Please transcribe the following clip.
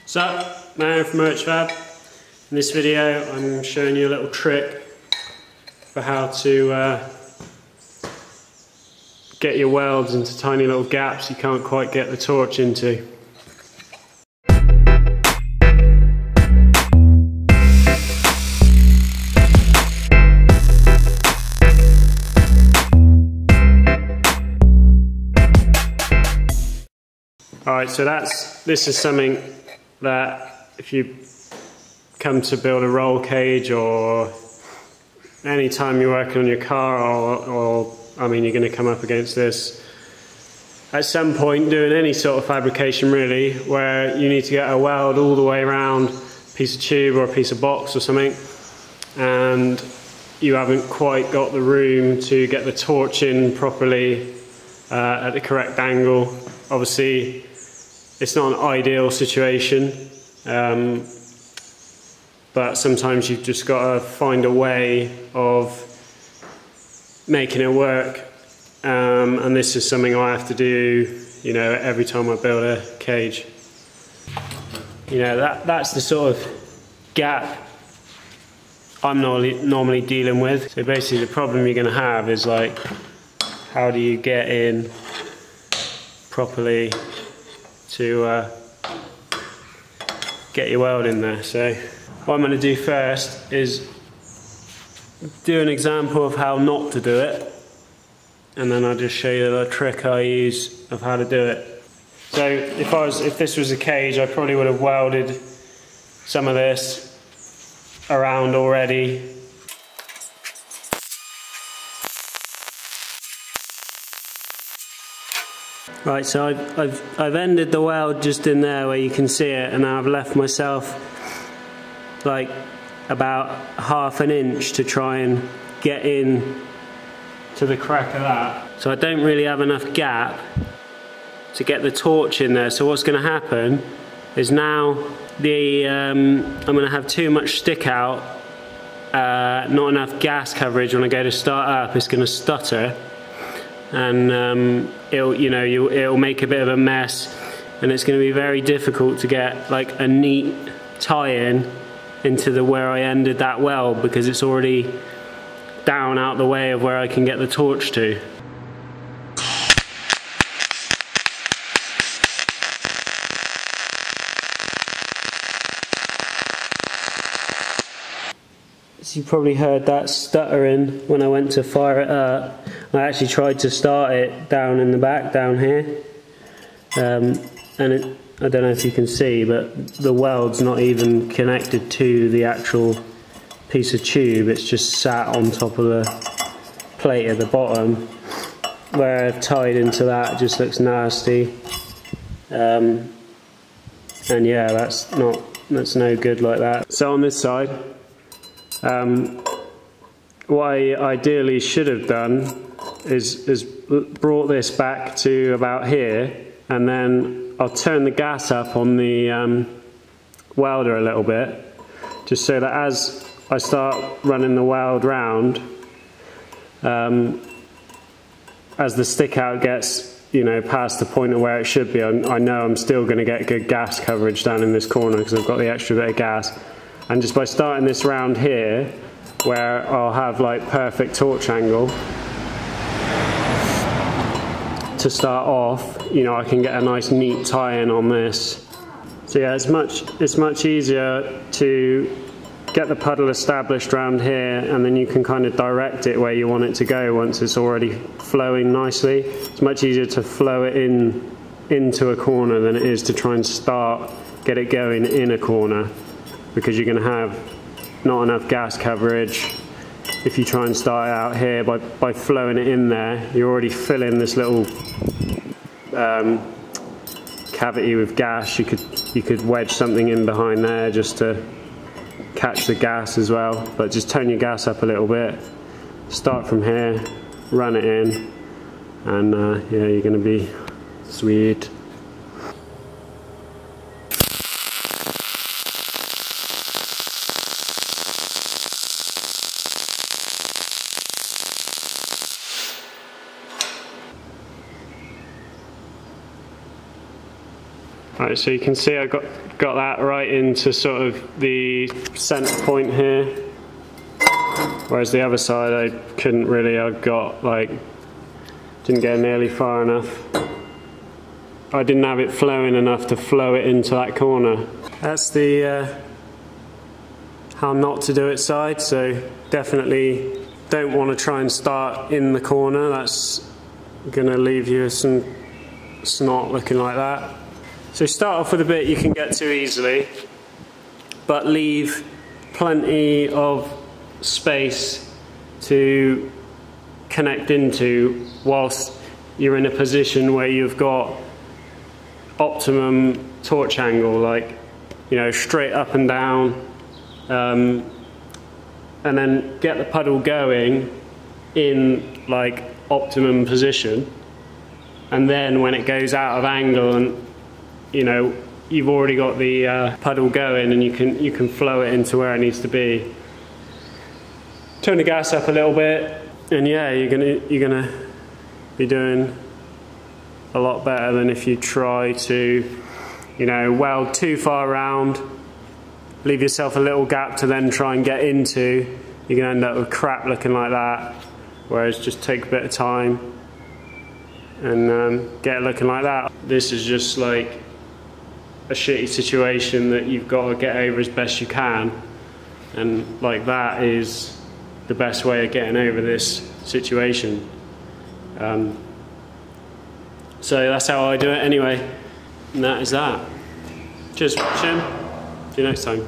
What's up, Matt from Urchfab. In this video I'm showing you a little trick for how to get your welds into tiny little gaps you can't quite get the torch into. Alright, so this is something that if you come to build a roll cage, or any time you're working on your car, or I mean, you're going to come up against this at some point doing any sort of fabrication really, where you need to get a weld all the way around a piece of tube or a piece of box or something, and you haven't quite got the room to get the torch in properly at the correct angle. Obviously it's not an ideal situation, but sometimes you've just got to find a way of making it work, and this is something I have to do, you know, every time I build a cage. You know, that's the sort of gap I'm normally dealing with. So basically the problem you're going to have is, like, how do you get in properly to get your weld in there. So what I'm going to do first is do an example of how not to do it, and then I'll just show you the trick I use of how to do it. So if this was a cage, I probably would have welded some of this around already. Right, so I've ended the weld just in there where you can see it, and now I've left myself like about ½ an inch to try and get in to the crack of that. So I don't really have enough gap to get the torch in there. So what's going to happen is now I'm going to have too much stick out, not enough gas coverage. When I go to start up, it's going to stutter, and it'll make a bit of a mess, and it's going to be very difficult to get like a neat tie-in into where I ended that weld, because it's already down out the way of where I can get the torch to. So you probably heard that stuttering when I went to fire it up. I actually tried to start it down in the back, down here, and I don't know if you can see, but the weld's not even connected to the actual piece of tube. It's just sat on top of the plate at the bottom. Where I've tied into that, it just looks nasty, and yeah, that's no good like that. So on this side, what I ideally should have done is brought this back to about here, and then I'll turn the gas up on the welder a little bit, just so that as I start running the weld round, as the stick out gets, you know, past the point of where it should be, I know I'm still going to get good gas coverage down in this corner because I've got the extra bit of gas. And just by starting this round here, where I'll have like perfect torch angle to start off, you know, I can get a nice neat tie-in on this. So yeah, it's much easier to get the puddle established around here, and then you can kind of direct it where you want it to go once it's already flowing nicely. It's much easier to flow it into a corner than it is to try and get it going in a corner, because you're going to have not enough gas coverage. If you try and start out here by flowing it in there, you're already filling this little cavity with gas. You could wedge something in behind there just to catch the gas as well, but just turn your gas up a little bit, start from here, run it in, and yeah, you're going to be sweet. Right, so you can see I got that right into sort of the centre point here, whereas the other side I couldn't really. I got like, didn't get nearly far enough. I didn't have it flowing enough to flow it into that corner. That's the how not to do it side, so definitely don't want to try and start in the corner. That's going to leave you some snot looking like that. So start off with a bit you can get to easily, but leave plenty of space to connect into whilst you're in a position where you've got optimum torch angle, like, you know, straight up and down, and then get the puddle going in like optimum position, and then when it goes out of angle and, you know, you've already got the puddle going, and you can flow it into where it needs to be. Turn the gas up a little bit, and yeah, you're gonna be doing a lot better than if you try to, you know, weld too far around, leave yourself a little gap to then try and get into. You're gonna end up with crap looking like that. Whereas just take a bit of time and get it looking like that. This is just like a shitty situation that you've got to get over as best you can, and like that is the best way of getting over this situation. So that's how I do it anyway, and that is that. Cheers for watching, see you next time.